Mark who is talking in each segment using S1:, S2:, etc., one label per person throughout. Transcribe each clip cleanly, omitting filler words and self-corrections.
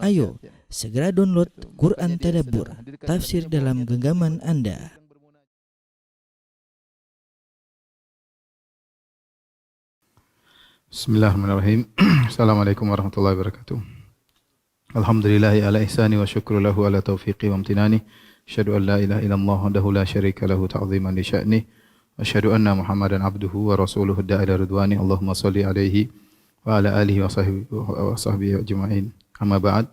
S1: Ayo, segera download Quran Tadabbur, tafsir dalam genggaman Anda.
S2: Bismillahirrahmanirrahim. Assalamualaikum warahmatullahi wabarakatuh. Alhamdulillahi ala ihsani wa syukru lahu ala taufiqi wa amtinani. Asyhadu an la ilaha illallah wahdahu la syarika lahu ta'ziman li sya'ni. Asyhadu anna Muhammadan abduhu wa rasuluhu da'ila ridwani. Allahumma salli alaihi wa ala alihi wa sahbihi ajma'in. Amma ba'd.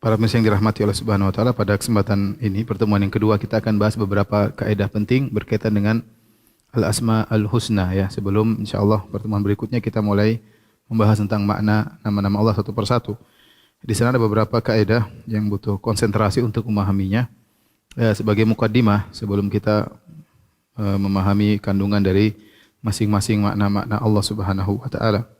S2: Para pemirsa yang dirahmati Allah Subhanahu wa taala, pada kesempatan ini pertemuan yang kedua kita akan bahas beberapa kaidah penting berkaitan dengan Al-Asma Al-Husna ya. Sebelum insyaallah pertemuan berikutnya kita mulai membahas tentang makna nama-nama Allah satu persatu. Di sana ada beberapa kaidah yang butuh konsentrasi untuk memahaminya. Sebagai mukaddimah sebelum kita memahami kandungan dari masing-masing makna-makna Allah Subhanahu wa taala.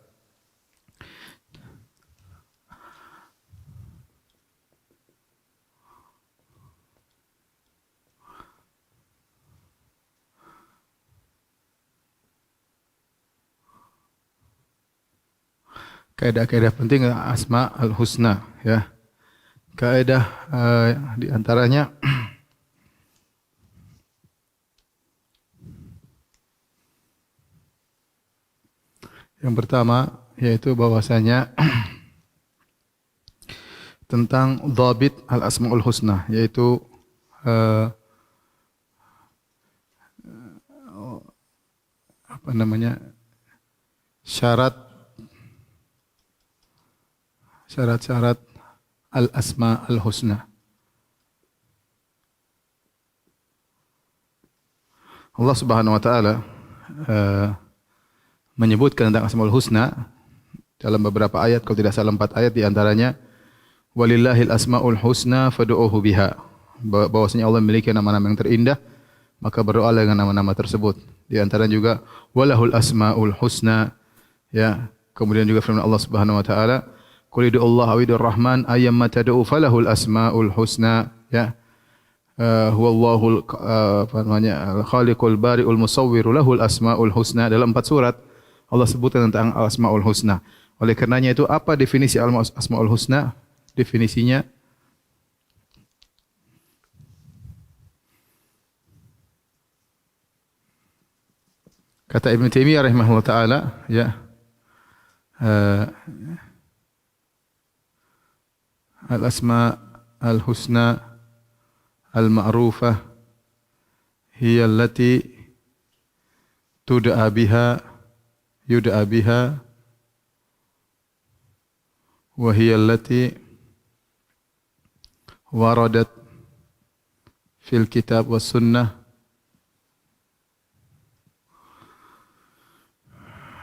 S2: Kaidah-kaidah penting Asma Al-Husna ya. Kaidah di antaranya yang pertama yaitu bahwasanya tentang dhabit Al-Asmaul Husna, yaitu syarat-syarat Al-Asma Al-Husna. Allah Subhanahu wa taala menyebutkan tentang Asmaul Husna dalam beberapa ayat, kalau tidak salah 4 ayat, di antaranya walillahil asmaul husna fad'uuhu biha. Bahwasanya Allah memiliki nama-nama yang terindah, maka berdoalah dengan nama-nama tersebut. Di antaranya juga walahul asmaul husna ya. Kemudian juga firman Allah Subhanahu wa taala, qul ud'ullaha aw ud'ur rahman ayyamma tad'u falahul asmaul husna ya. Huwallahul khaliqul bari'ul musawwir lahul asmaul husna. Dalam 4 surat Allah sebutkan tentang Asmaul Husna. Oleh karenanya itu, apa definisi Asmaul Husna? Definisinya kata Ibnu Taimiyah rahimahullah taala ya, al-asma al-husna al-ma'rufah hiya allati yud'a biha wa hiya allati waradat fil kitab was sunnah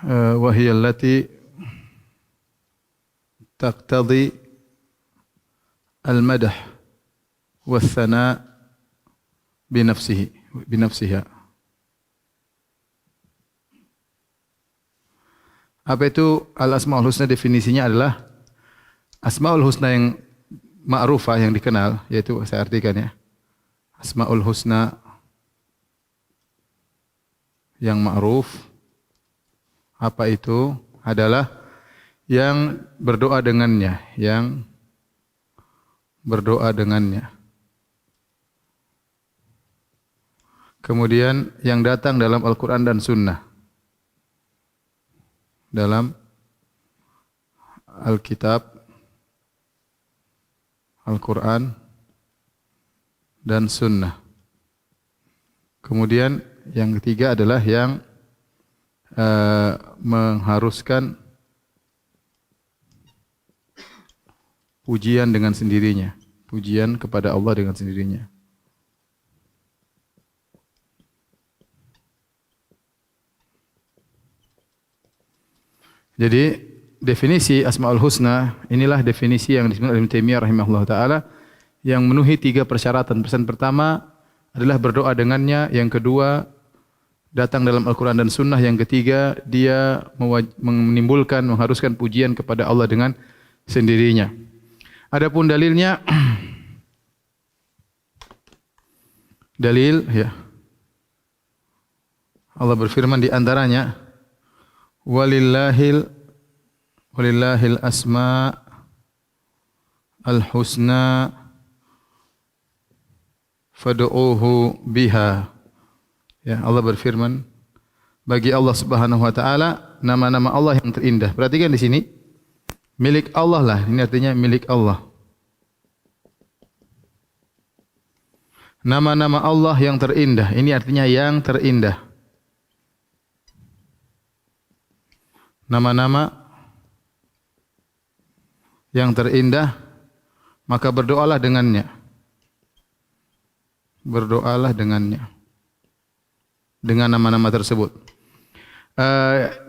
S2: wa hiya allati taqtadi al-madah was thana binafsiha. Apa itu Al-Asmaul Husna? Definisinya adalah Asmaul Husna yang ma'rufah, yang dikenal, yaitu saya artikan ya. Asmaul Husna yang ma'ruf, apa itu? Adalah yang berdoa dengannya, Kemudian yang datang dalam Al-Quran dan Sunnah. Dalam Alkitab, Al-Quran, dan Sunnah. Kemudian yang ketiga adalah yang mengharuskan pujian dengan sendirinya. Pujian kepada Allah dengan sendirinya. Jadi definisi Asmaul Husna inilah definisi yang disebut oleh Ibnu Taimiyah rahimahullah taala, yang memenuhi 3 persyaratan. Persyaratan pertama adalah berdoa dengannya, yang kedua datang dalam Al-Quran dan Sunnah, yang ketiga dia mengharuskan pujian kepada Allah dengan sendirinya. Adapun dalilnya, dalil ya, Allah berfirman di antaranya, walillahil Walillahil asma'ul husna fad'uuhu biha. Ya, Allah berfirman, bagi Allah Subhanahu wa taala nama-nama Allah yang terindah. Perhatikan di sini, milik Allah lah, ini artinya milik Allah. Nama-nama Allah yang terindah, ini artinya yang terindah. Nama-nama yang terindah, maka berdoalah dengannya. Berdoalah dengannya. Dengan nama-nama tersebut.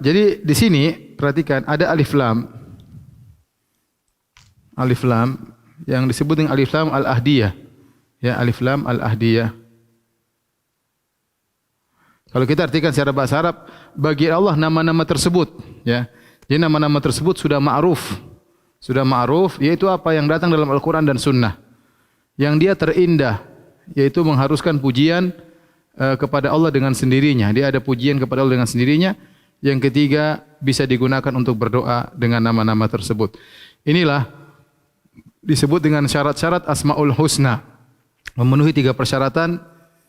S2: Jadi di sini perhatikan ada alif lam. Alif lam yang disebut dengan alif lam al-ahdiyah. Ya, alif lam al-ahdiyah. Kalau kita artikan secara bahasa Arab, bagi Allah nama-nama tersebut, ya. Jadi nama-nama tersebut sudah ma'ruf. Sudah ma'ruf, yaitu apa yang datang dalam Al-Quran dan Sunnah. Yang dia terindah, yaitu mengharuskan pujian kepada Allah dengan sendirinya. Dia ada pujian kepada Allah dengan sendirinya. Yang ketiga, bisa digunakan untuk berdoa dengan nama-nama tersebut. Inilah disebut dengan syarat-syarat Asmaul Husna. Memenuhi 3 persyaratan.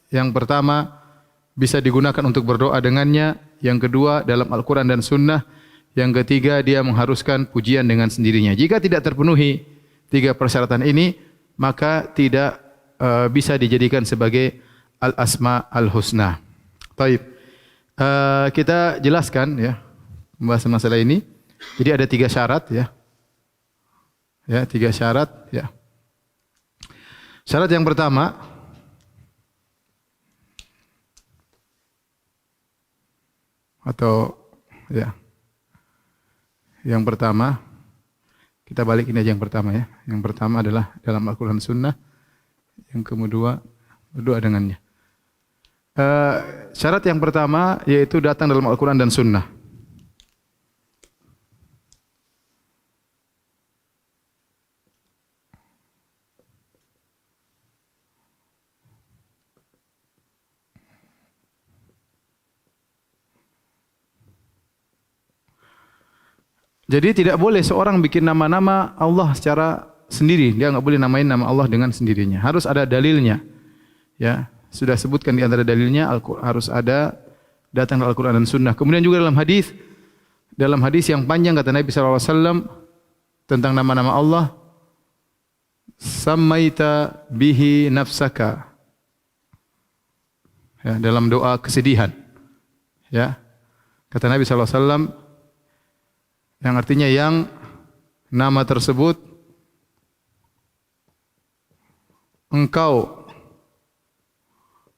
S2: Yang pertama, bisa digunakan untuk berdoa dengannya. Yang kedua, dalam Al-Quran dan Sunnah. Yang ketiga, dia mengharuskan pujian dengan sendirinya. Jika tidak terpenuhi 3 persyaratan ini, maka tidak bisa dijadikan sebagai Al-Asma Al-Husna. Baik. Kita jelaskan ya membahas masalah ini. Jadi ada 3 syarat ya. Ya, 3 syarat ya. Syarat yang pertama, atau ya, yang pertama, kita balik ini aja yang pertama ya. Yang pertama adalah dalam Al-Quran Sunnah. Yang kedua, berdoa dengannya. Syarat yang pertama yaitu datang dalam Al-Quran dan Sunnah. Jadi tidak boleh seorang bikin nama-nama Allah secara sendiri. Dia enggak boleh namain nama Allah dengan sendirinya. Harus ada dalilnya. Ya, sudah sebutkan di antara dalilnya harus ada datang dari Al-Quran dan Sunnah. Kemudian juga dalam hadis yang panjang kata Nabi SAW tentang nama-nama Allah, sammaita bihi nafsaka. Ya, dalam doa kesedihan. Ya, kata Nabi SAW, yang artinya yang nama tersebut engkau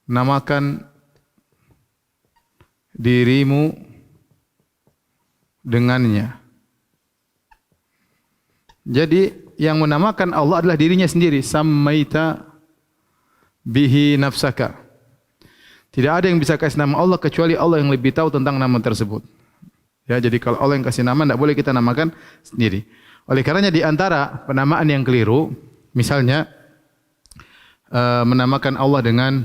S2: namakan dirimu dengannya. Jadi yang menamakan Allah adalah dirinya sendiri. Sammaita bihi nafsaka. Tidak ada yang bisa kasih nama Allah kecuali Allah yang lebih tahu tentang nama tersebut. Ya, jadi kalau Allah yang kasih nama, tidak boleh kita namakan sendiri. Oleh karenanya di antara penamaan yang keliru, misalnya menamakan Allah dengan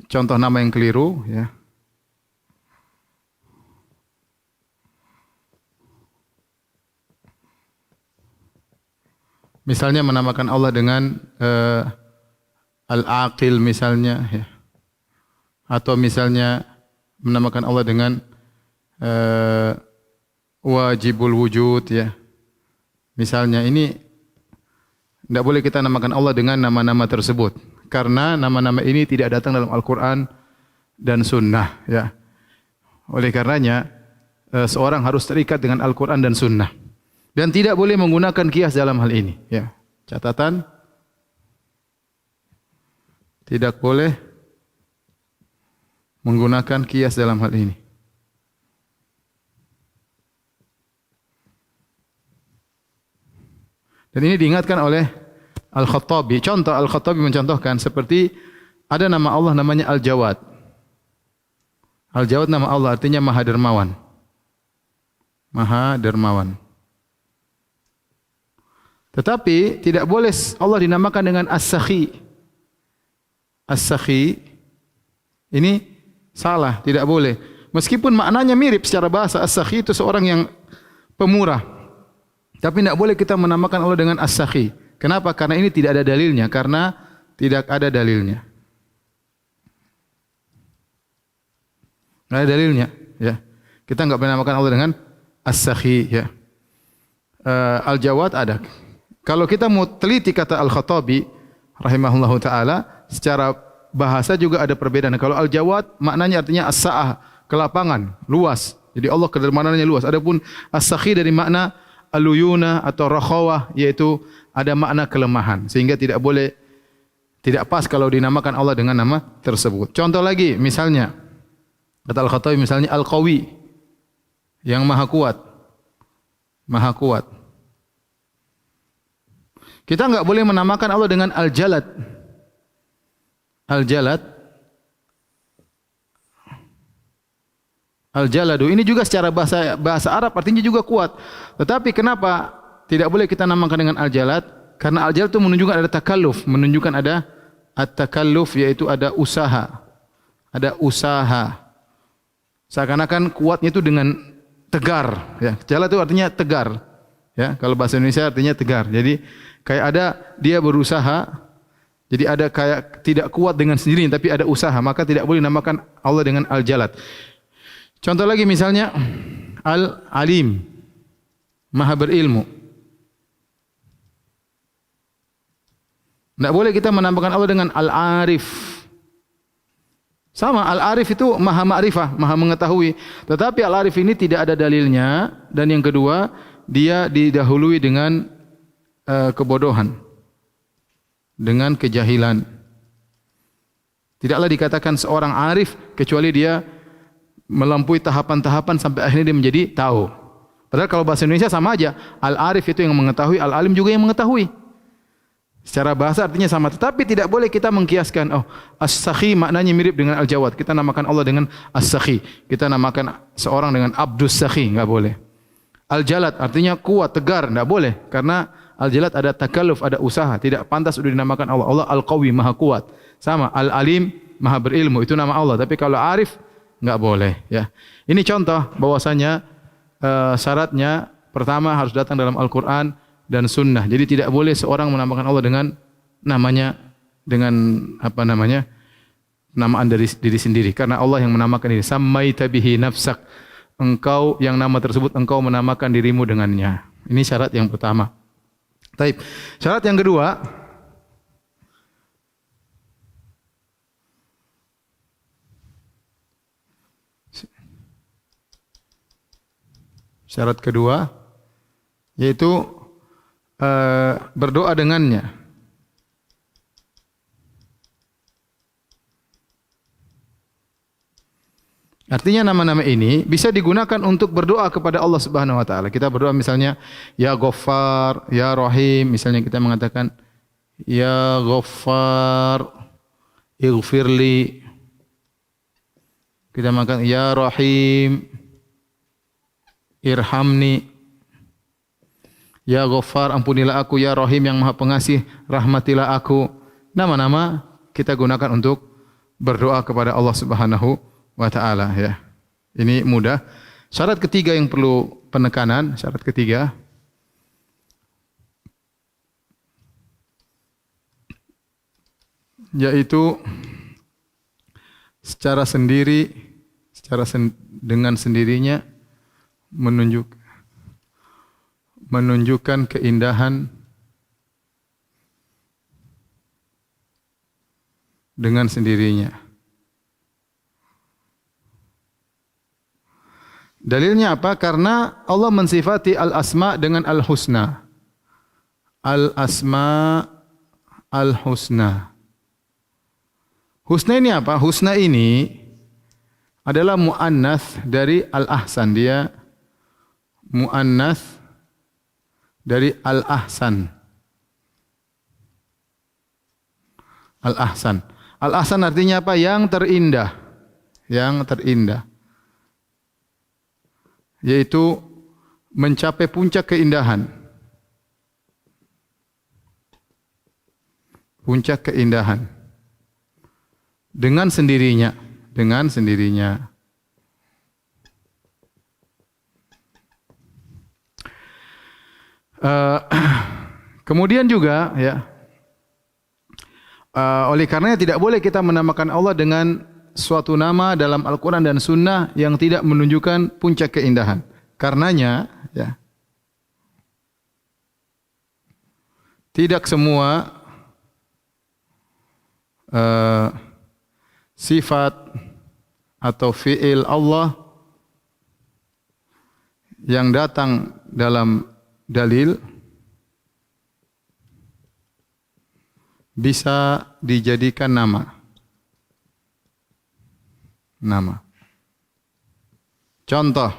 S2: contoh nama yang keliru, ya. Misalnya menamakan Allah dengan Al-Aqil misalnya, ya. Atau misalnya menamakan Allah dengan Wajibul Wujud, ya. Misalnya ini tidak boleh kita namakan Allah dengan nama-nama tersebut karena nama-nama ini tidak datang dalam Al-Quran dan Sunnah, ya. Oleh karenanya seorang harus terikat dengan Al-Quran dan Sunnah dan tidak boleh menggunakan kias dalam hal ini, ya. Catatan, tidak boleh menggunakan kias dalam hal ini. Dan ini diingatkan oleh Al-Khattabi. Contoh Al-Khattabi mencontohkan seperti ada nama Allah namanya Al-Jawad. Al-Jawad nama Allah artinya Maha Dermawan. Maha Dermawan. Tetapi tidak boleh Allah dinamakan dengan As-Sakhi. As-Sakhi ini salah, tidak boleh. Meskipun maknanya mirip secara bahasa, as-sakhi itu seorang yang pemurah. Tapi tidak boleh kita menamakan Allah dengan as-sakhi. Kenapa? Karena ini tidak ada dalilnya. Karena tidak ada dalilnya. Tidak ada dalilnya. Ya. Kita enggak boleh menamakan Allah dengan as-sakhi. Ya. Al-Jawad ada. Kalau kita mau teliti kata Al-Khattabi rahimahullahu taala, secara bahasa juga ada perbedaan. Kalau Al-Jawad maknanya artinya as-sa'ah, kelapangan, luas. Jadi Allah kedermawanannya luas. Adapun as-sakhi dari makna al-uyuna atau rakhawah, yaitu ada makna kelemahan. Sehingga tidak boleh, tidak pas kalau dinamakan Allah dengan nama tersebut. Contoh lagi, misalnya kata Al-Khattabi misalnya Al-Qawi, yang maha kuat. Maha kuat. Kita enggak boleh menamakan Allah dengan Al-Jalad. Al-Jalad. Al-Jaladu ini juga secara bahasa Arab artinya juga kuat. Tetapi kenapa tidak boleh kita namakan dengan Al-Jalad? Karena Al-Jalad itu menunjukkan ada takalluf, menunjukkan ada at-takalluf, yaitu ada usaha. Ada usaha. Seakan-akan kuatnya itu dengan tegar, ya. Jalad itu artinya tegar. Ya, kalau bahasa Indonesia artinya tegar. Jadi kayak ada dia berusaha. Jadi ada kayak tidak kuat dengan sendiri tapi ada usaha, maka tidak boleh namakan Allah dengan Al-Jalad. Contoh lagi misalnya Al-Alim, Maha berilmu. Tidak boleh kita menamakan Allah dengan Al-Arif. Sama, Al-Arif itu Maha Ma'rifah, Maha mengetahui. Tetapi Al-Arif ini tidak ada dalilnya. Dan yang kedua, dia didahului dengan kebodohan. Dengan kejahilan. Tidaklah dikatakan seorang arif kecuali dia melampaui tahapan-tahapan sampai akhirnya dia menjadi tahu. Padahal kalau bahasa Indonesia sama aja. Al-arif itu yang mengetahui, al-alim juga yang mengetahui. Secara bahasa artinya sama. Tetapi tidak boleh kita mengkiaskan, oh, as-sakhi maknanya mirip dengan al-jawad. Kita namakan Allah dengan as-sakhi. Kita namakan seorang dengan abdus sakhi, enggak boleh. Al-jalad artinya kuat, tegar, enggak boleh. Karena Al-Jalad ada takalluf, ada usaha. Tidak pantas sudah dinamakan Allah. Allah Al-Qawi, Maha kuat. Sama, Al-Alim, Maha berilmu. Itu nama Allah. Tapi kalau Arif, enggak boleh. Ya. Ini contoh bahwasanya syaratnya pertama harus datang dalam Al-Quran dan Sunnah. Jadi tidak boleh seorang menamakan Allah dengan namanya, dengan apa namanya, namaan dari diri sendiri. Karena Allah yang menamakan diri. Sammaita bihi nafsak. Engkau yang nama tersebut, engkau menamakan dirimu dengannya. Ini syarat yang pertama. Taib. Syarat yang kedua, yaitu berdoa dengannya. Artinya nama-nama ini bisa digunakan untuk berdoa kepada Allah Subhanahu wa taala. Kita berdoa misalnya ya Ghaffar, ya Rahim, misalnya kita mengatakan ya Ghaffar ighfirli. Kita mengatakan ya Rahim irhamni. Ya Ghaffar ampunilah aku, ya Rahim yang Maha Pengasih rahmatilah aku. Nama-nama kita gunakan untuk berdoa kepada Allah Subhanahu wa ta'ala, ya. Ini mudah. Syarat ketiga yang perlu penekanan, syarat ketiga, yaitu secara sendiri, dengan sendirinya menunjukkan keindahan dengan sendirinya. Dalilnya apa? Karena Allah mensifati al-asma dengan al-husna. Al-asma al-husna. Husna ini apa? Husna ini adalah mu'annath dari al-ahsan. Dia mu'annath dari al-ahsan. Al-ahsan. Al-ahsan artinya apa? Yang terindah. Yang terindah. Yaitu mencapai puncak keindahan. Puncak keindahan. Dengan sendirinya. Dengan sendirinya. Eh, kemudian juga ya, oleh karenanya tidak boleh kita menamakan Allah dengan suatu nama dalam Al-Quran dan Sunnah yang tidak menunjukkan puncak keindahan. Karenanya ya, tidak semua sifat atau fi'il Allah yang datang dalam dalil bisa dijadikan nama. Contoh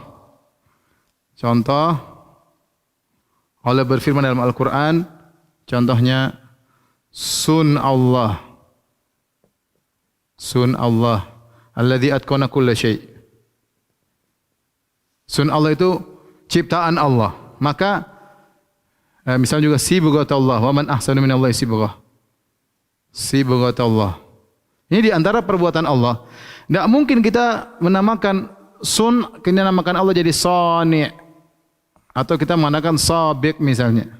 S2: Allah berfirman dalam Al-Quran, contohnya Sun Allah alladzi atqana kulla syai'. Sun Allah itu ciptaan Allah. Maka misalnya juga sibghatullah, wa man ahsanu minallahi sibghatullah. Ini di antara perbuatan Allah. Tidak mungkin kita menamakan sun, kita namakan Allah jadi sani' atau kita mengatakan sabiq misalnya.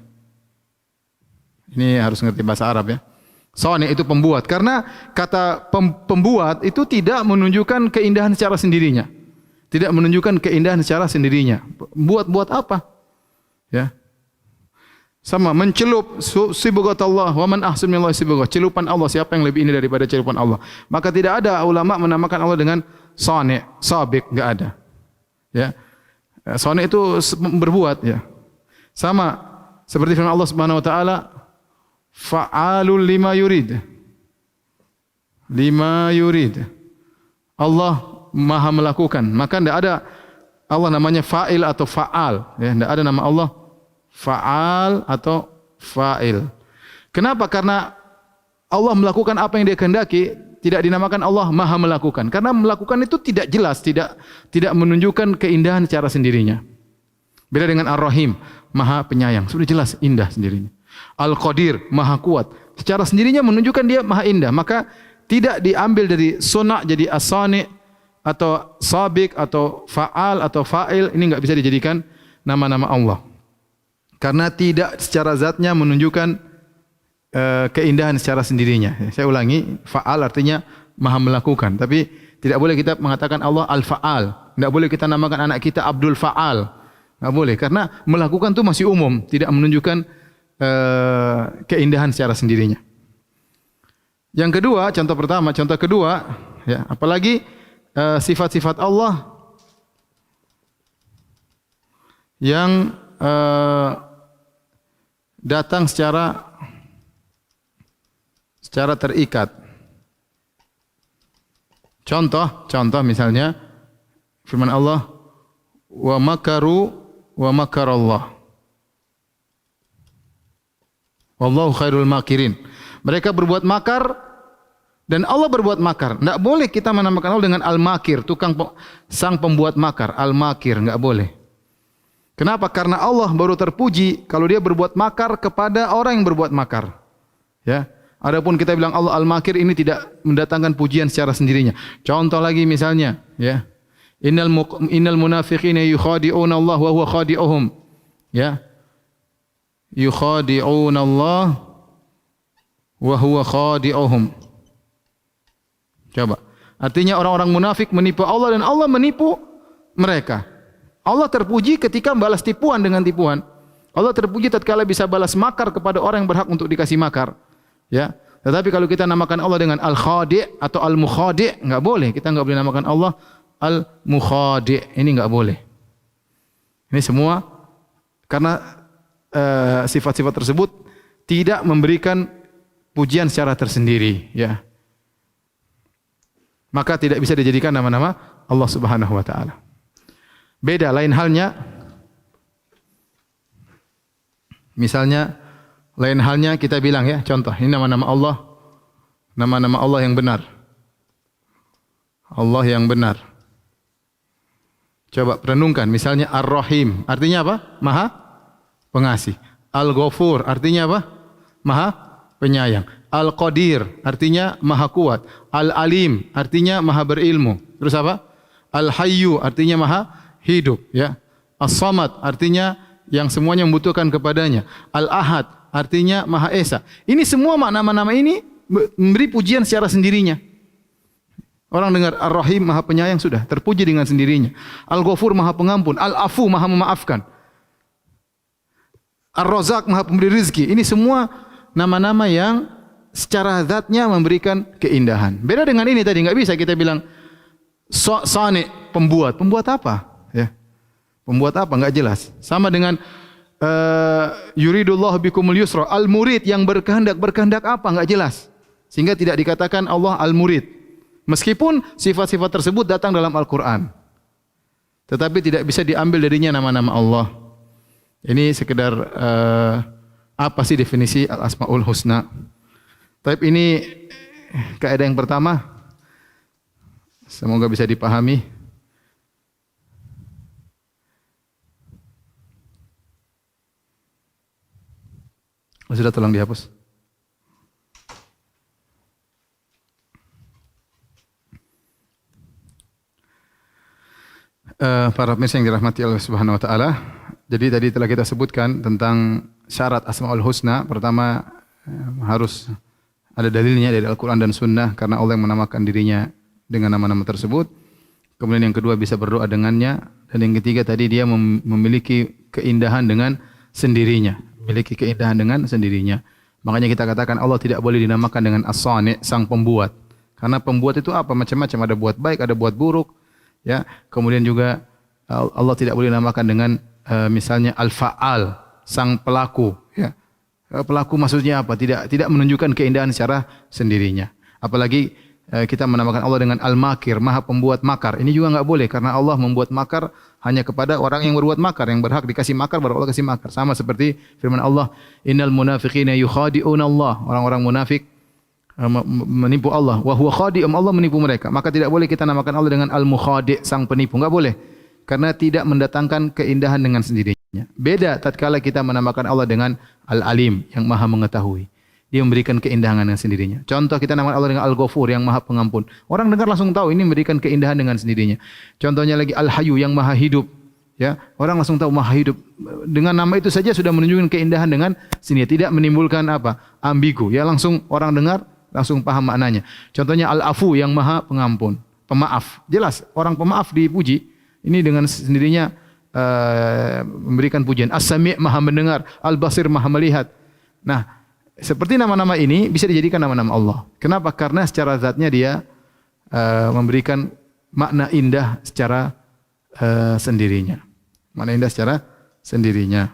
S2: Ini harus ngerti bahasa Arab ya. Sani' itu pembuat, karena kata pembuat itu tidak menunjukkan keindahan secara sendirinya. Tidak menunjukkan keindahan secara sendirinya. Buat apa? Ya. Sama mencelup sibghatullah, wa man ahsanu minallahi sibghah. Celupan Allah, siapa yang lebih indah daripada celupan Allah? Maka tidak ada ulama menamakan Allah dengan sani', sabiq, enggak ada. Ya. Sani' itu berbuat ya. Sama seperti firman Allah Subhanahu wa taala, fa'alul lima yurid. Allah Maha melakukan. Maka tidak ada Allah namanya fa'il atau fa'al. Ya, tidak ada nama Allah fa'al atau fa'il. Kenapa? Karena Allah melakukan apa yang Dia kehendaki, tidak dinamakan Allah Maha melakukan. Karena melakukan itu tidak jelas, tidak menunjukkan keindahan secara sendirinya. Beda dengan Ar-Rahim, Maha penyayang. Sudah jelas indah sendirinya. Al-Qadir, Maha kuat. Secara sendirinya menunjukkan Dia Maha indah. Maka tidak diambil dari sunnah jadi as-sani' atau sabiq atau fa'al atau fa'il. Ini enggak bisa dijadikan nama-nama Allah. Karena tidak secara zatnya menunjukkan keindahan secara sendirinya. Saya ulangi, fa'al artinya Maha melakukan. Tapi tidak boleh kita mengatakan Allah Al-Fa'al. Tidak boleh kita namakan anak kita Abdul Fa'al. Tidak boleh. Karena melakukan itu masih umum. Tidak menunjukkan keindahan secara sendirinya. Yang kedua, contoh kedua, ya, apalagi sifat-sifat Allah yang datang secara terikat. Contoh misalnya firman Allah, wa makaru wa makarallah. Wallahu khairul makirin. Mereka berbuat makar dan Allah berbuat makar. Tidak boleh kita menamakan Allah dengan al-makir, sang pembuat makar, al-makir, enggak boleh. Kenapa? Karena Allah baru terpuji kalau Dia berbuat makar kepada orang yang berbuat makar. Ya. Adapun kita bilang Allah al-makir, ini tidak mendatangkan pujian secara sendirinya. Contoh lagi misalnya, ya. Innal munafiqina yukhadi'una Allah wa huwa khadi'uhum. Ya. Yukhadi'una Allah wa huwa khadi'uhum. Coba. Artinya orang-orang munafik menipu Allah dan Allah menipu mereka. Allah terpuji ketika balas tipuan dengan tipuan. Allah terpuji tatkala bisa balas makar kepada orang yang berhak untuk dikasih makar. Ya. Tetapi kalau kita namakan Allah dengan Al-Khadi' atau Al-Mukhadi', enggak boleh. Kita enggak boleh namakan Allah Al-Mukhadi'. Ini enggak boleh. Ini semua karena sifat-sifat tersebut tidak memberikan pujian secara tersendiri, ya. Maka tidak bisa dijadikan nama-nama Allah Subhanahu wa taala. Beda lain halnya, misalnya lain halnya kita bilang ya, contoh ini nama-nama Allah yang benar. Allah yang benar. Coba renungkan, misalnya Ar-Rahim, artinya apa? Maha pengasih. Al-Ghafur, artinya apa? Maha penyayang. Al-Qadir, artinya maha kuat. Al-Alim, artinya maha berilmu. Terus apa? Al-Hayyu, artinya maha hidup. Ya. As-Samad, artinya yang semuanya membutuhkan kepadanya. Al-Ahad artinya Maha Esa. Ini semua nama-nama ini memberi pujian secara sendirinya. Orang dengar Ar-Rahim Maha Penyayang sudah terpuji dengan sendirinya. Al-Ghafur Maha Pengampun, Al-Afu Maha Memaafkan. Ar-Razzaq Maha Pemberi rezeki. Ini semua nama-nama yang secara zatnya memberikan keindahan. Beda dengan ini tadi, enggak bisa kita bilang Sani pembuat. Pembuat apa? Ya. Pembuat apa? Enggak jelas. Sama dengan yuridullahu bikumul yusra. Al-Murid yang berkehendak apa? Enggak jelas. Sehingga tidak dikatakan Allah Al-Murid. Meskipun sifat-sifat tersebut datang dalam Al-Quran. Tetapi tidak bisa diambil darinya nama-nama Allah. Ini sekedar apa sih definisi Al-Asmaul Husna? Tapi ini kaidah yang pertama. Semoga bisa dipahami. Sudah, tolong dihapus. Para pemirsa yang dirahmati Allah Subhanahu wa taala. Jadi tadi telah kita sebutkan tentang syarat Asmaul Husna. Pertama harus ada dalilnya dari Al-Qur'an dan Sunnah karena Allah yang menamakan dirinya dengan nama-nama tersebut. Kemudian yang kedua bisa berdoa dengannya, dan yang ketiga tadi dia memiliki keindahan dengan sendirinya, memiliki keindahan dengan sendirinya. Makanya kita katakan Allah tidak boleh dinamakan dengan As-Sani, sang pembuat. Karena pembuat itu apa? Macam-macam, ada buat baik, ada buat buruk. Ya, kemudian juga Allah tidak boleh dinamakan dengan misalnya Al-Fa'al, sang pelaku, ya. Pelaku maksudnya apa? Tidak menunjukkan keindahan secara sendirinya. Apalagi kita menamakan Allah dengan Al-Makir, Maha Pembuat makar. Ini juga enggak boleh karena Allah membuat makar hanya kepada orang yang berbuat makar, yang berhak dikasih makar baru Allah kasih makar. Sama seperti firman Allah, "Innal munafiqina yukhadi'una Allah." Orang-orang munafik menipu Allah. Wa huwa khadi'um, Allah menipu mereka. Maka tidak boleh kita namakan Allah dengan Al-Mukhadi', sang penipu. Enggak boleh. Karena tidak mendatangkan keindahan dengan sendirinya. Beda tatkala kita menamakan Allah dengan Al-Alim, yang Maha mengetahui. Dia memberikan keindahan dengan sendirinya. Contoh kita namakan Allah dengan Al-Ghafur, yang Maha Pengampun. Orang dengar langsung tahu ini memberikan keindahan dengan sendirinya. Contohnya lagi Al-Hayyu, yang Maha Hidup. Ya, orang langsung tahu Maha Hidup. Dengan nama itu saja sudah menunjukkan keindahan dengan sendirinya. Tidak menimbulkan apa? Ambigu. Ya, langsung orang dengar langsung paham maknanya. Contohnya Al-Afu, yang Maha Pengampun, pemaaf. Jelas orang pemaaf dipuji. Ini dengan sendirinya memberikan pujian. As-Sami', Maha mendengar. Al-Basir, Maha melihat. Nah, seperti nama-nama ini bisa dijadikan nama-nama Allah. Kenapa? Karena secara zatnya dia memberikan makna indah secara sendirinya. Makna indah secara sendirinya.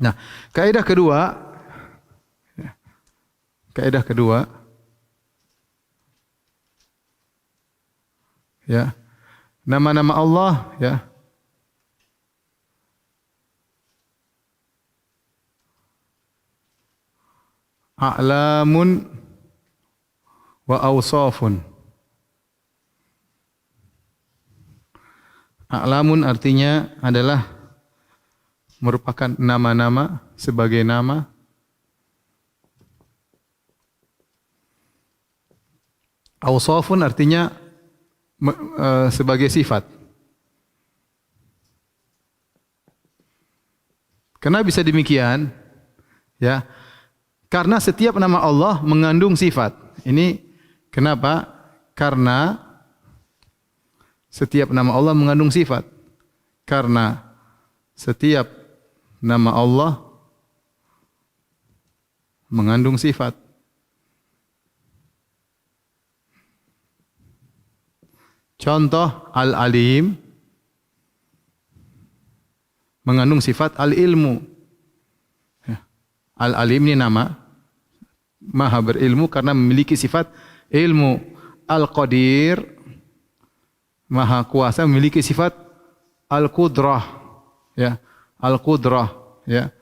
S2: Nah, kaidah kedua, ya, nama-nama Allah, ya, a'lamun wa awsafun. A'lamun artinya adalah merupakan nama-nama sebagai nama. Awsafun artinya sebagai sifat. Kenapa bisa demikian? Ya, karena setiap nama Allah mengandung sifat. Ini kenapa? Karena setiap nama Allah mengandung sifat. Karena setiap nama Allah mengandung sifat. Contoh Al-Alim mengandung sifat Al-Ilmu. Al-Alim ini nama, Maha berilmu karena memiliki sifat ilmu. Al-Qadir, Maha kuasa, memiliki sifat Al-Qudrah. Ya, Al-Qudrah. Ya.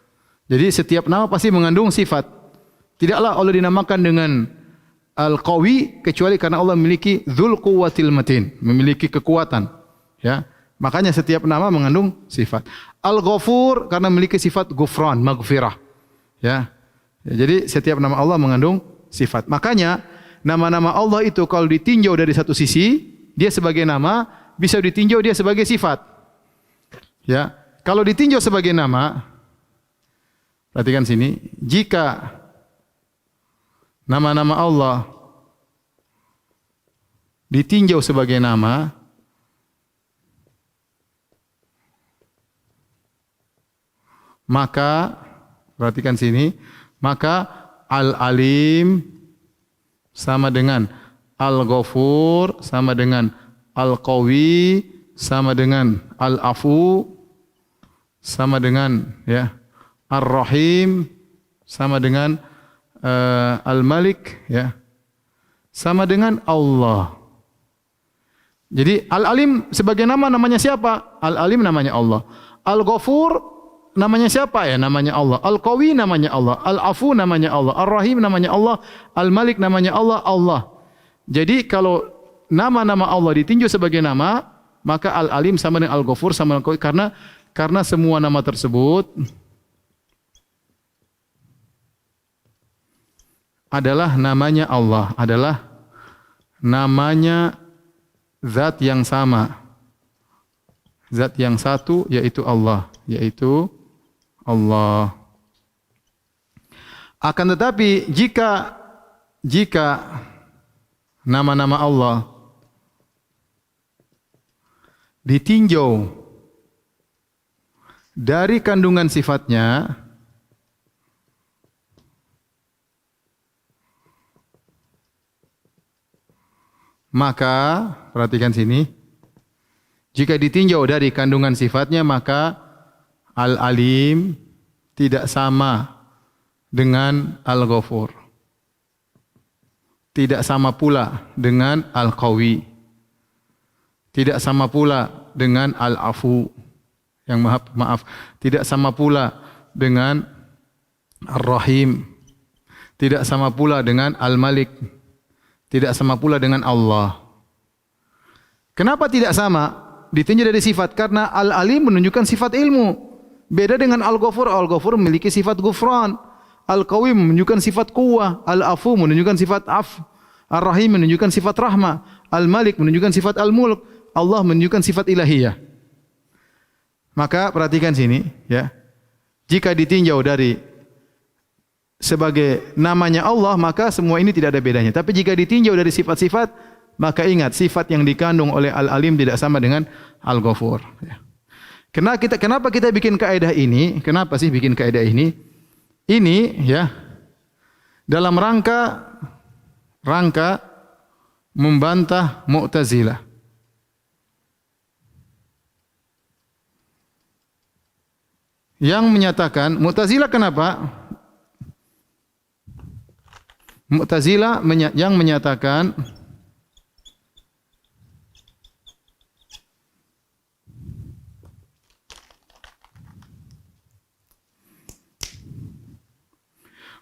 S2: Jadi setiap nama pasti mengandung sifat. Tidaklah Allah dinamakan dengan Al-Qawi kecuali karena Allah memiliki Dzul Quwwatil Matin, memiliki kekuatan. Ya. Makanya setiap nama mengandung sifat. Al-Ghafur karena memiliki sifat Ghufran, maghfirah. Ya. Jadi setiap nama Allah mengandung sifat. Makanya nama-nama Allah itu kalau ditinjau dari satu sisi, dia sebagai nama, bisa ditinjau dia sebagai sifat. Ya. Kalau ditinjau sebagai nama, perhatikan sini, jika nama-nama Allah ditinjau sebagai nama, maka perhatikan sini, maka Al-Alim sama dengan Al-Ghafur, sama dengan Al-Qawi, sama dengan Al-Afu, sama dengan ya Ar-Rahim, sama dengan Al-Malik, ya, sama dengan Allah. Jadi Al-Alim sebagai namanya siapa? Al-Alim namanya Allah. Al-Ghafur namanya siapa? Ya, namanya Allah. Al-Qawi namanya Allah. Al-Afu namanya Allah. Ar-Rahim namanya Allah. Al-Malik namanya Allah. Allah. Jadi kalau nama-nama Allah ditinjau sebagai nama, maka Al-Alim sama dengan Al-Ghafur sama dengan Al-Qawi, karena semua nama tersebut adalah namanya Allah, adalah namanya zat yang sama, zat yang satu, yaitu Allah, Akan tetapi jika nama-nama Allah ditinjau dari kandungan sifatnya, maka perhatikan sini, jika ditinjau dari kandungan sifatnya, maka Al-Alim tidak sama dengan Al-Ghafur, tidak sama pula dengan Al-Qawi, tidak sama pula dengan Al-Afu, yang maaf, tidak sama pula dengan Ar-Rahim, tidak sama pula dengan Al-Malik, tidak sama pula dengan Allah. Kenapa tidak sama? Ditinjau dari sifat, karena Al-Alim menunjukkan sifat ilmu. Beda dengan Al-Ghafur. Al-Ghafur memiliki sifat ghufran. Al-Qawi menunjukkan sifat quwwah. Al-Afu menunjukkan sifat af. Ar-Rahim menunjukkan sifat rahmah. Al-Malik menunjukkan sifat al-mulk. Allah menunjukkan sifat ilahiyah. Maka perhatikan sini, ya. Jika ditinjau dari sebagai namanya Allah, maka semua ini tidak ada bedanya. Tapi jika ditinjau dari sifat-sifat, maka ingat, sifat yang dikandung oleh Al-Alim tidak sama dengan Al-Ghafur. Kenapa kita bikin kaidah ini? Kenapa sih bikin kaidah ini? Ini ya dalam rangka membantah Mu'tazilah. Yang menyatakan, Mu'tazilah kenapa? Mu'tazilah yang menyatakan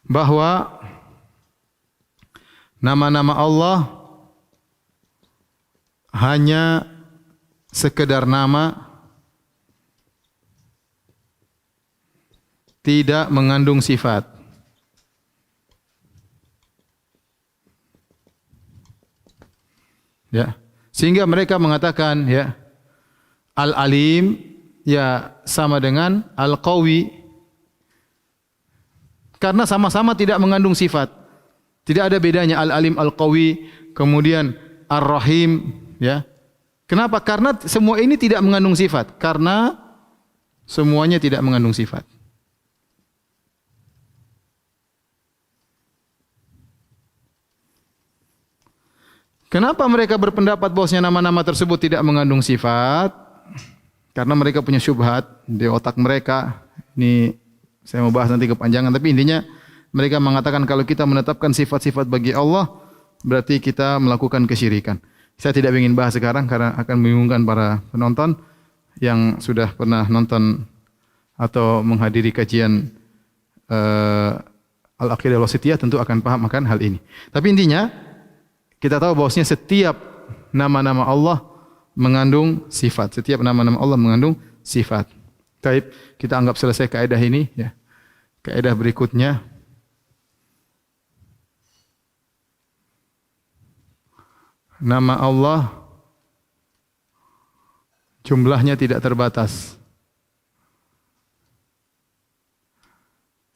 S2: bahwa nama-nama Allah hanya sekedar nama, tidak mengandung sifat. Ya, sehingga mereka mengatakan ya Al-Alim ya sama dengan Al-Qawi, karena sama-sama tidak mengandung sifat. Tidak ada bedanya Al-Alim, Al-Qawi, kemudian Ar-Rahim, ya. Kenapa? Karena semua ini tidak mengandung sifat. Karena semuanya tidak mengandung sifat. Kenapa mereka berpendapat bahwasanya nama-nama tersebut tidak mengandung sifat? Karena mereka punya syubhat di otak mereka. Ini saya mau bahas nanti kepanjangan, tapi intinya mereka mengatakan kalau kita menetapkan sifat-sifat bagi Allah, berarti kita melakukan kesyirikan. Saya tidak ingin bahas sekarang karena akan membingungkan para penonton yang sudah pernah nonton atau menghadiri kajian Al-Aqidah Al-Wasithiyah tentu akan paham akan hal ini. Tapi intinya kita tahu bahwasanya setiap nama-nama Allah mengandung sifat. Setiap nama-nama Allah mengandung sifat. Baik, kita anggap selesai kaidah ini ya. Kaidah berikutnya, nama Allah jumlahnya tidak terbatas.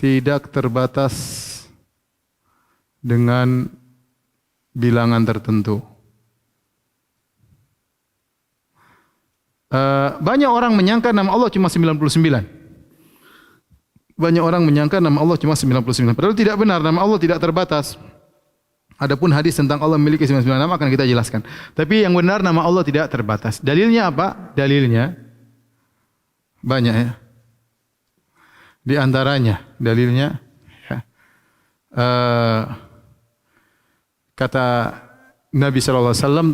S2: tidak terbatas dengan bilangan tertentu. Banyak orang menyangka nama Allah cuma 99. Banyak orang menyangka nama Allah cuma 99. Padahal tidak benar, nama Allah tidak terbatas. Adapun hadis tentang Allah memiliki 99 nama akan kita jelaskan. Tapi yang benar nama Allah tidak terbatas. Dalilnya apa? Dalilnya banyak ya. Di antaranya dalilnya ya, kata Nabi sallallahu alaihi wasallam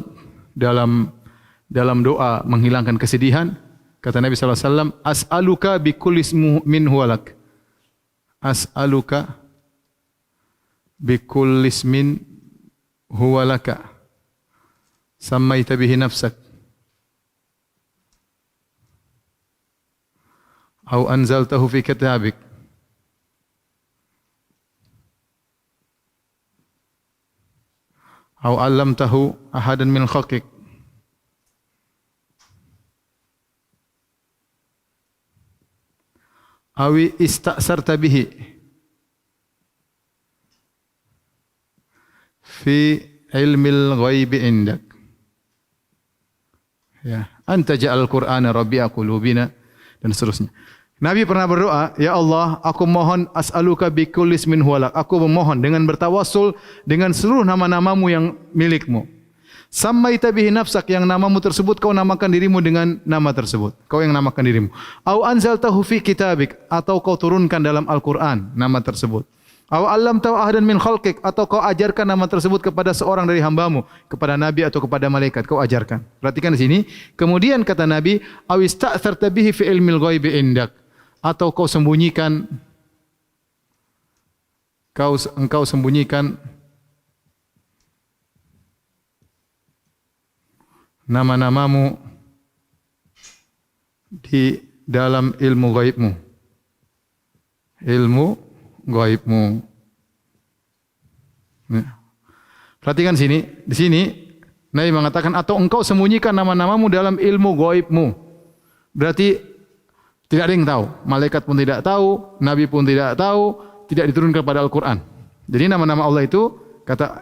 S2: dalam doa menghilangkan kesedihan, kata Nabi sallallahu alaihi wasallam, as'aluka bikulli ismin min huwalak. As'aluka bikulli ismin huwalaka sammaita bihi nafsak au anzaltahu fi kitabik au 'allamtahu ahadan min khalqik awi ista'sarta bihi fi ilmil ghaibi indak. Ya, anta ja'al Qur'ana rabi'a qulubina dan seterusnya. Nabi pernah berdoa, ya Allah, aku mohon as'aluka bi kulli ismin huwalak. Aku memohon dengan bertawassul dengan seluruh nama-namamu yang milikmu. Sammaita bihi nafsak, yang namamu tersebut kau namakan dirimu dengan nama tersebut. Kau yang namakan dirimu. Au anzaltahu fi kitabik, atau kau turunkan dalam Al-Qur'an nama tersebut. Aw allamtahu ahadan min khalqik, atau kau ajarkan nama tersebut kepada seorang dari hambamu, kepada nabi atau kepada malaikat, kau ajarkan. Perhatikan di sini. Kemudian kata Nabi, aw ista'tharta bihi fi ilmil ghaibi indak, atau kau sembunyikan engkau sembunyikan nama-namamu di dalam ilmu gaibmu. Ilmu gaibmu. Perhatikan sini, di sini Nabi mengatakan atau engkau sembunyikan nama-namamu dalam ilmu gaibmu. Berarti tidak ada yang tahu, malaikat pun tidak tahu, nabi pun tidak tahu, tidak diturunkan pada Al-Qur'an. Jadi nama-nama Allah itu,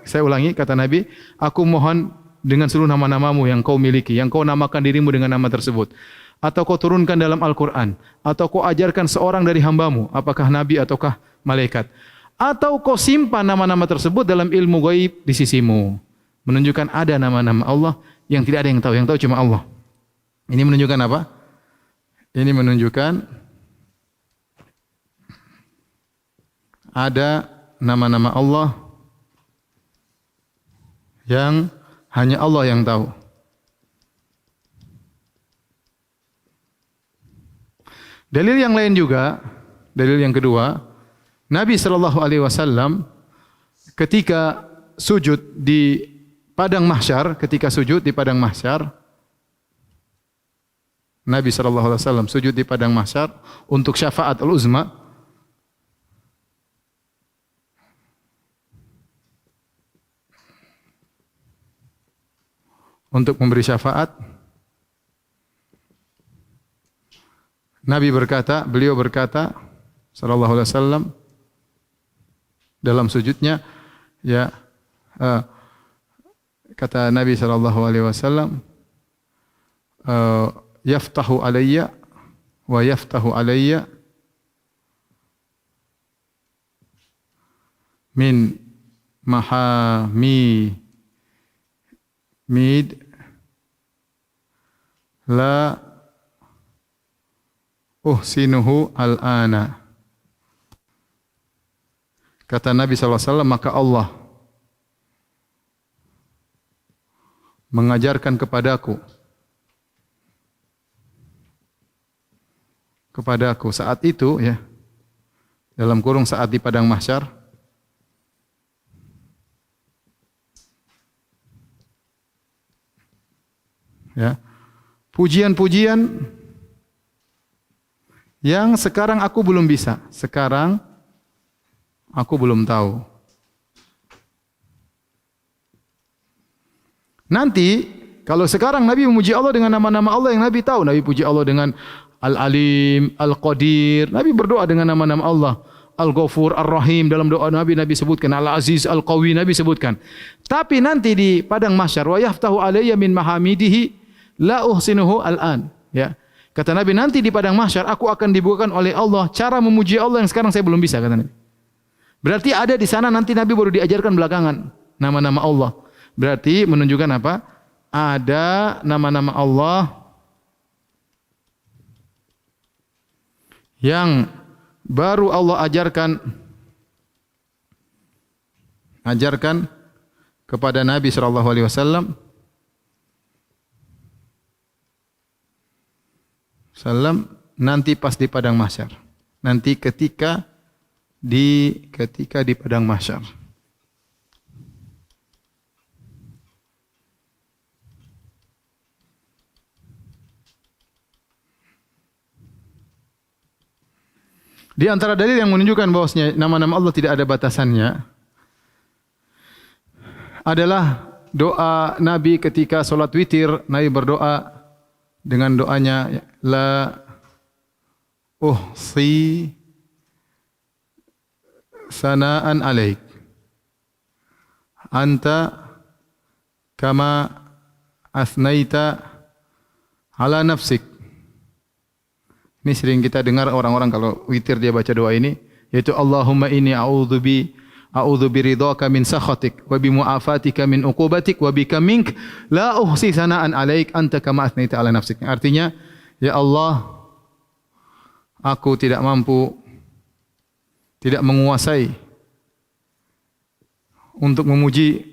S2: saya ulangi, kata Nabi, aku mohon dengan seluruh nama-namamu yang kau miliki, yang kau namakan dirimu dengan nama tersebut, atau kau turunkan dalam Al-Qur'an, atau kau ajarkan seorang dari hambamu, apakah nabi ataukah malaikat, atau kau simpan nama-nama tersebut dalam ilmu gaib di sisimu, menunjukkan ada nama-nama Allah yang tidak ada yang tahu cuma Allah. Ini menunjukkan apa? Ini menunjukkan ada nama-nama Allah yang hanya Allah yang tahu. Dalil yang lain juga, dalil yang kedua, Nabi sallallahu alaihi wasallam ketika sujud di padang mahsyar, Nabi sallallahu alaihi wasallam sujud di padang mahsyar untuk syafaat al-uzma. Untuk memberi syafaat. Beliau berkata sallallahu alaihi wasallam dalam sujudnya, ya, kata Nabi sallallahu alaihi wasallam, yaftahu alayya wa yaftahu alayya min mahamid la uhsinuhu al-ana. Kata Nabi SAW, maka Allah mengajarkan kepadaku saat itu, ya, dalam kurung saat di padang mahsyar, ya, pujian-pujian yang sekarang aku belum bisa, sekarang aku belum tahu. Nanti kalau sekarang Nabi memuji Allah dengan nama-nama Allah yang Nabi tahu, Nabi puji Allah dengan Al-Alim, Al-Qadir. Nabi berdoa dengan nama-nama Allah. Al-Ghafur, Ar-Rahim dalam doa Nabi sebutkan, Al-Aziz, Al-Qawi Nabi sebutkan. Tapi nanti di padang mahsyar, wa yaftahu alayya min mahamidihi la uhsinuhu al-an. Ya. Kata Nabi, nanti di padang mahsyar aku akan dibukakan oleh Allah cara memuji Allah yang sekarang saya belum bisa, kata Nabi. Berarti ada di sana, nanti Nabi baru diajarkan belakangan nama-nama Allah. Berarti menunjukkan apa? Ada nama-nama Allah yang baru Allah ajarkan kepada Nabi sallallahu alaihi wasallam nanti pas di padang mahsyar. Nanti ketika di padang mahsyar. Di antara dalil yang menunjukkan bahwasanya nama-nama Allah tidak ada batasannya adalah doa Nabi ketika salat witir. Nabi berdoa dengan doanya, la uhsi sana'an alaik anta kama asnaita ala nafsik. Ini sering kita dengar orang-orang kalau witir dia baca doa ini, yaitu Allahumma inni a'udzu bi ridhaka min sakhatik wa bi mu'afatika min uqubatik wa bika mink la uhsi sana'an alaik anta kama asnaita ala nafsik. Artinya, ya Allah, aku tidak mampu, tidak menguasai untuk memujimu,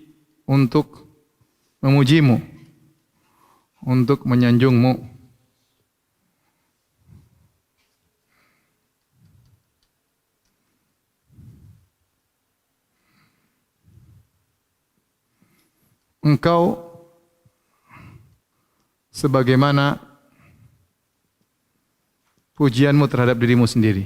S2: untuk menyanjungmu. Engkau sebagaimana pujianmu terhadap dirimu sendiri.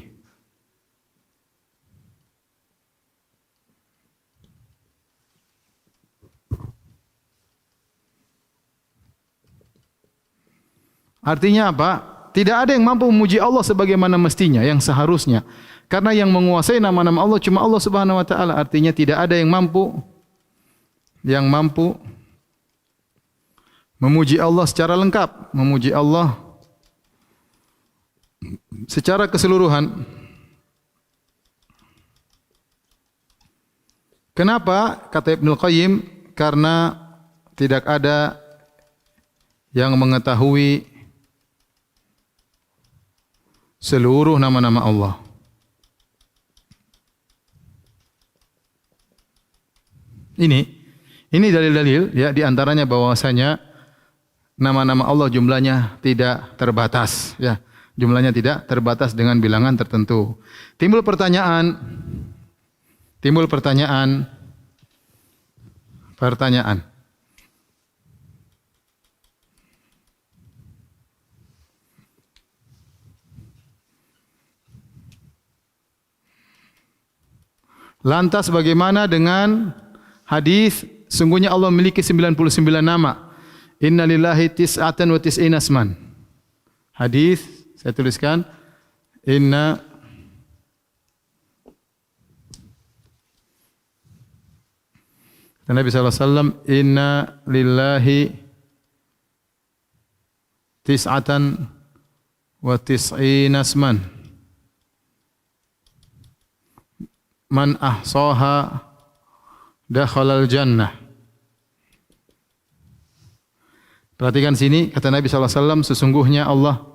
S2: Artinya apa? Tidak ada yang mampu memuji Allah sebagaimana mestinya, yang seharusnya. Karena yang menguasai nama-nama Allah cuma Allah Subhanahu wa taala. Artinya tidak ada yang mampu memuji Allah secara lengkap, memuji Allah secara keseluruhan. Kenapa? Kata Ibnu Qayyim, karena tidak ada yang mengetahui seluruh nama-nama Allah. Ini dalil-dalil, ya, di antaranya bahwasanya nama-nama Allah jumlahnya tidak terbatas, ya. Jumlahnya tidak terbatas dengan bilangan tertentu. Timbul pertanyaan. Lantas bagaimana dengan hadis sungguhnya Allah memiliki 99 nama. Inna lillahi tis'atan wa tis'ina asman. Hadis saya tuliskan, Nabi SAW, inna lillahi tis'atan wa tis'ina asman. Man ahsaha dakhalal jannah. Perhatikan sini, kata Nabi SAW, sesungguhnya Allah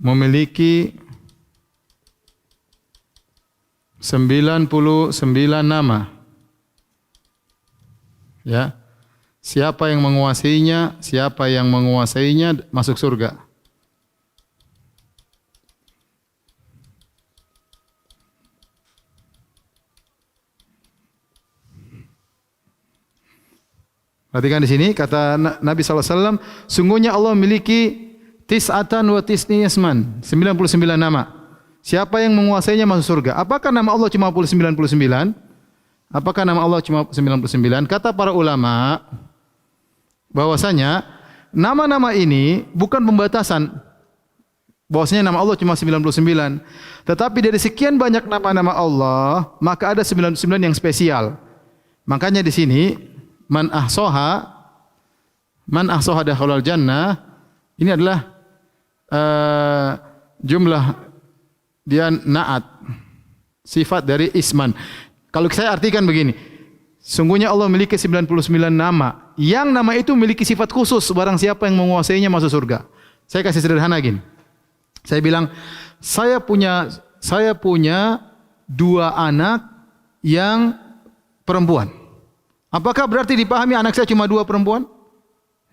S2: memiliki 99 nama. Ya. Siapa yang menguasainya masuk surga. Perhatikan di sini, kata Nabi SAW, sungguhnya Allah memiliki tis'atan wa tis'ina asman, 99 nama. Siapa yang menguasainya masuk surga. Apakah nama Allah cuma 99? Apakah nama Allah cuma 99? Kata para ulama bahwasanya nama-nama ini bukan pembatasan. Bahwasanya nama Allah cuma 99. Tetapi dari sekian banyak nama-nama Allah, maka ada 99 yang spesial. Makanya di sini man ahsaha dakhalal jannah, ini adalah jumlah dia naat, sifat dari isman. Kalau saya artikan begini, sungguhnya Allah memiliki 99 nama, yang nama itu memiliki sifat khusus, barang siapa yang menguasainya masuk surga. Saya kasih sederhana gini. Saya bilang, saya punya 2 anak yang perempuan. Apakah berarti dipahami anak saya cuma 2 perempuan?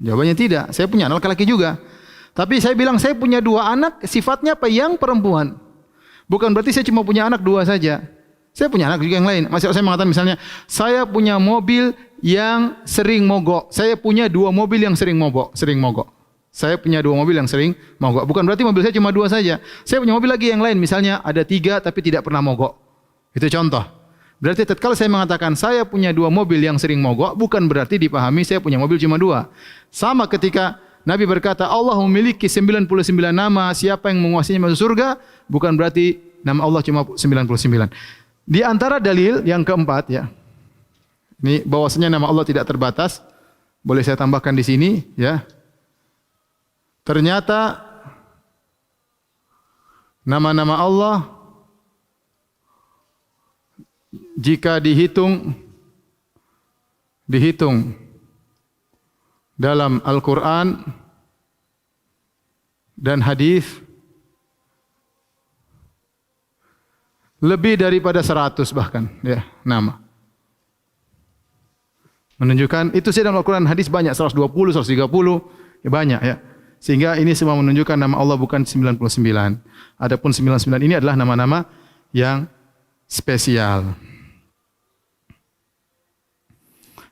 S2: Jawabannya tidak. Saya punya anak laki-laki juga. Tapi saya bilang saya punya 2 anak, sifatnya apa? Yang perempuan. Bukan berarti saya cuma punya anak 2 saja. Saya punya anak juga yang lain. Masih saya mengatakan misalnya, saya punya mobil yang sering mogok. Saya punya 2 mobil yang sering mogok. Saya punya 2 mobil yang sering mogok. Bukan berarti mobil saya cuma 2 saja. Saya punya mobil lagi yang lain. Misalnya ada 3 tapi tidak pernah mogok. Itu contoh. Berarti tatkala saya mengatakan saya punya 2 mobil yang sering mogok, bukan berarti dipahami saya punya mobil cuma 2. Sama ketika Nabi berkata Allah memiliki 99 nama, siapa yang menguasainya masuk surga, bukan berarti nama Allah cuma 99. Di antara dalil yang keempat ya. Ini bahwasanya nama Allah tidak terbatas. Boleh saya tambahkan di sini ya. Ternyata nama-nama Allah jika dihitung dalam Al-Quran dan hadis lebih daripada 100 bahkan ya nama. Menunjukkan itu sih dalam Al-Quran hadis banyak 120, 130 ya banyak ya. Sehingga ini semua menunjukkan nama Allah bukan 99. Adapun 99 ini adalah nama-nama yang spesial.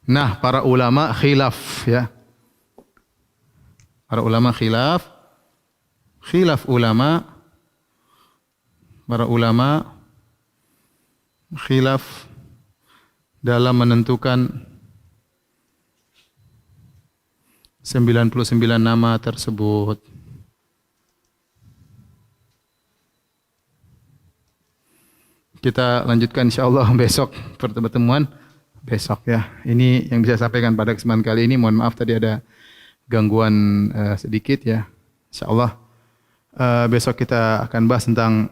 S2: Nah, para ulama khilaf ya. Para ulama khilaf dalam menentukan 99 nama tersebut. Kita lanjutkan insyaallah besok, pertemuan besok ya. Ini yang bisa saya sampaikan pada kesempatan kali ini. Mohon maaf tadi ada gangguan sedikit ya. Insyaallah besok kita akan bahas tentang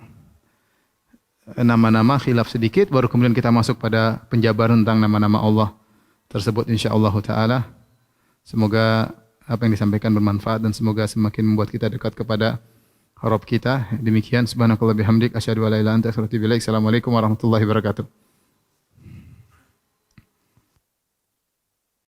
S2: nama-nama, khilaf sedikit, baru kemudian kita masuk pada penjabaran tentang nama-nama Allah tersebut insyaallah taala. Semoga apa yang disampaikan bermanfaat dan semoga semakin membuat kita dekat kepada Rabb kita. Demikian subhanakallah bihamdik asyhadu an la ilaha illa anta astaghfiruka wa atubu ilaik. Assalamualaikum warahmatullahi wabarakatuh.